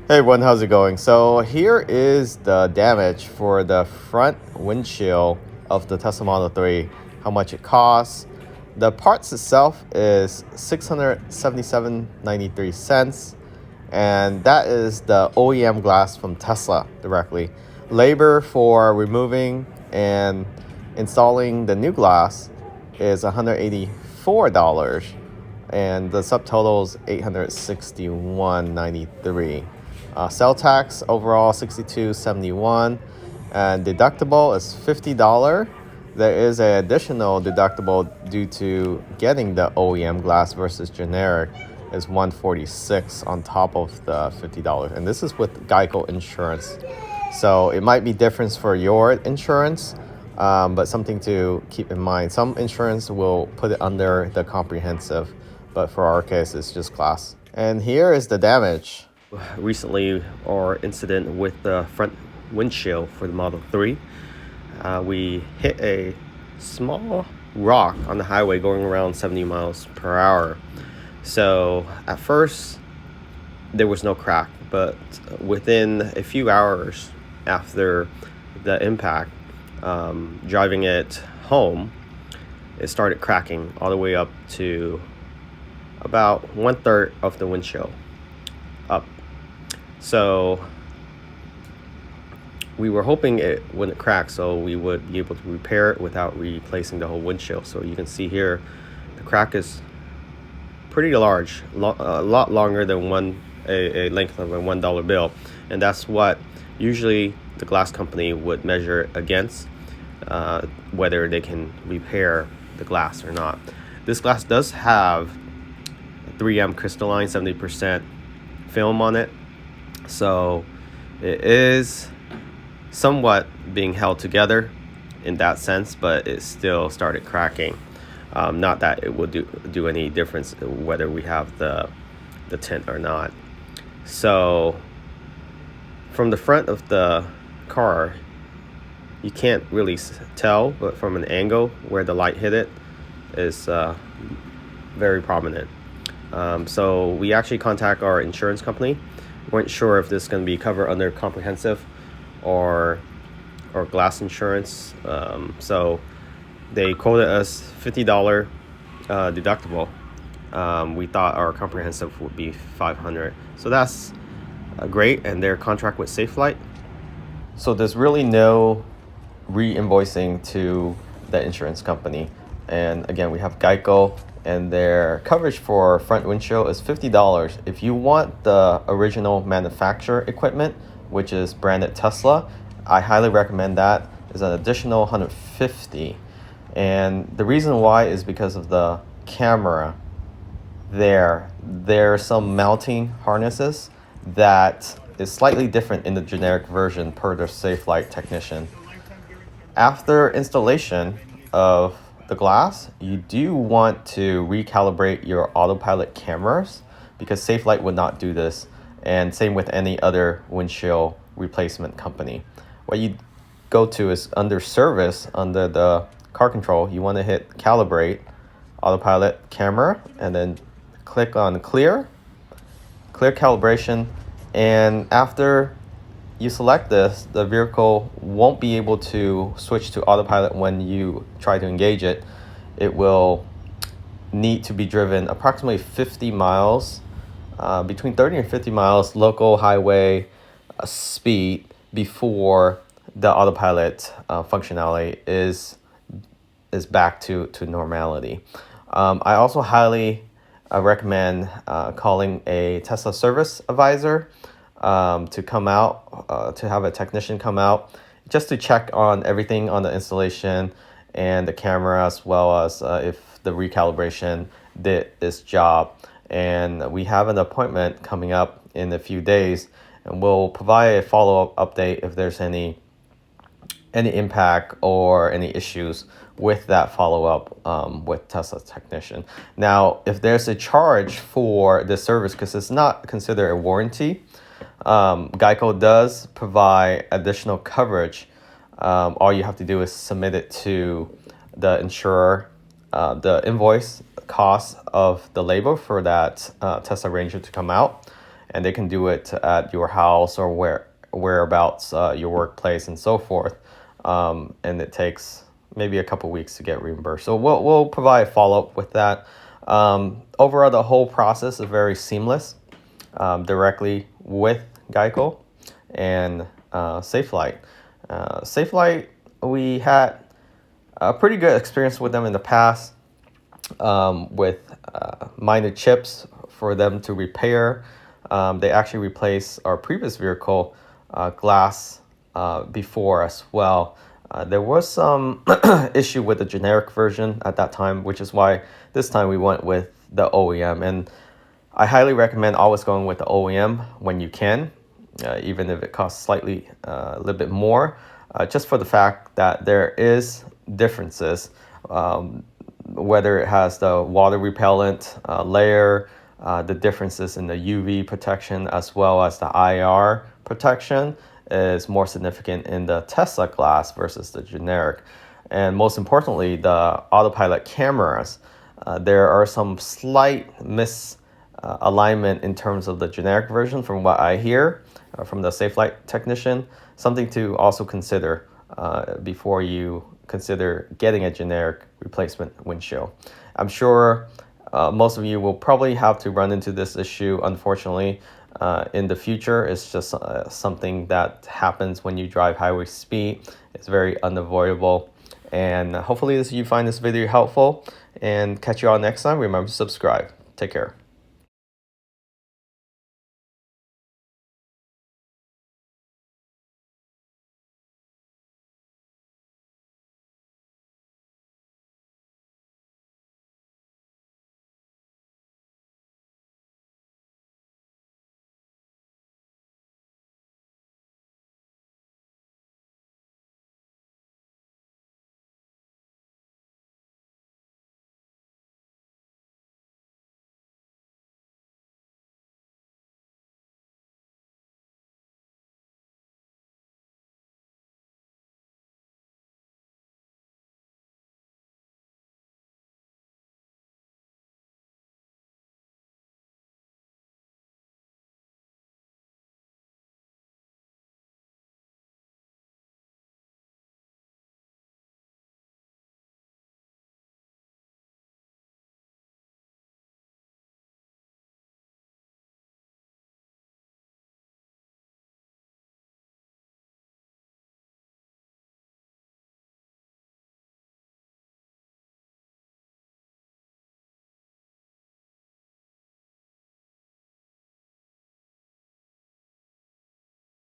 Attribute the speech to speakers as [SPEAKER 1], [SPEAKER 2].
[SPEAKER 1] Hey everyone, how's it going? So here is the damage for the front windshield of the Tesla Model 3, how much it costs. The parts itself is $677.93, and that is the OEM glass from Tesla directly. Labor for removing and installing the new glass is $184, and the subtotal is $861.93. Sale tax overall $62.71, and deductible is $50. There is an additional deductible due to getting the OEM glass versus generic is $146 on top of the $50, and this is with Geico insurance. So it might be different for your insurance, but something to keep in mind. Some insurance will put it under the comprehensive, but for our case, it's just glass. And here is the damage.
[SPEAKER 2] Recently, our incident with the front windshield for the Model 3. We hit a small rock on the highway going around 70 miles per hour. So at first, there was no crack, but within a few hours after the impact, driving it home, it started cracking all the way up to about 1/3 of the windshield up. So we were hoping it wouldn't crack, so we would be able to repair it without replacing the whole windshield. So you can see here, the crack is pretty large, a lot longer than a length of a $1 bill, and that's what usually the glass company would measure against, whether they can repair the glass or not. This glass does have 3M crystalline 70% film on it, so it is somewhat being held together in that sense, but it still started cracking. Not that it will do any difference whether we have the tint or not. So from the front of the car, you can't really tell, but from an angle where the light hit it is very prominent. So we actually contact our insurance company. Weren't sure if this is going to be covered under comprehensive or glass insurance. So they quoted us $50 deductible. We thought our comprehensive would be $500. So that's great, and their contract with Safelite. So there's really no re-invoicing to the insurance company. And again, we have Geico, and their coverage for front windshield is $50. If you want the original manufacturer equipment, which is branded Tesla, I highly recommend that. It's an additional $150. And the reason why is because of the camera. There are some mounting harnesses that is slightly different in the generic version per the Safelite technician. After installation of the glass, you do want to recalibrate your autopilot cameras because Safelite would not do this, and same with any other windshield replacement company. What you go to is under service, under the car control, you want to hit calibrate autopilot camera and then click on clear calibration, and after you select this, the vehicle won't be able to switch to autopilot when you try to engage it. It will need to be driven approximately 50 miles, between 30 and 50 miles local highway speed before the autopilot functionality is back to normality. I also highly recommend calling a Tesla service advisor to come out, to have a technician come out just to check on everything on the installation and the camera, as well as if the recalibration did its job. And we have an appointment coming up in a few days, and we'll provide a follow-up update if there's any impact or any issues with that follow-up with Tesla's technician. Now, if there's a charge for the service, because it's not considered a warranty, Geico does provide additional coverage. All you have to do is submit it to the insurer, the invoice cost of the labor for that Tesla Ranger to come out,
[SPEAKER 1] and they can do it at your house or whereabouts, your workplace and so forth. And it takes maybe a couple weeks to get reimbursed. So we'll provide follow-up with that. Overall, the whole process is very seamless, directly with Geico and Safelite. Safelite, we had a pretty good experience with them in the past, with minor chips for them to repair. They actually replaced our previous vehicle glass before as well. There was some issue with the generic version at that time, which is why this time we went with the OEM. And I highly recommend always going with the OEM when you can, even if it costs slightly a little bit more, just for the fact that there is differences, whether it has the water repellent layer, the differences in the UV protection as well as the IR protection is more significant in the Tesla glass versus the generic. And most importantly, the autopilot cameras, there are some slight misalignment in terms of the generic version from what I hear from the Safelite technician. Something to also consider before you consider getting a generic replacement windshield. I'm sure most of you will probably have to run into this issue, unfortunately, in the future. It's just something that happens when you drive highway speed. It's very unavoidable. And hopefully you find this video helpful, and catch you all next time. Remember to subscribe. Take care.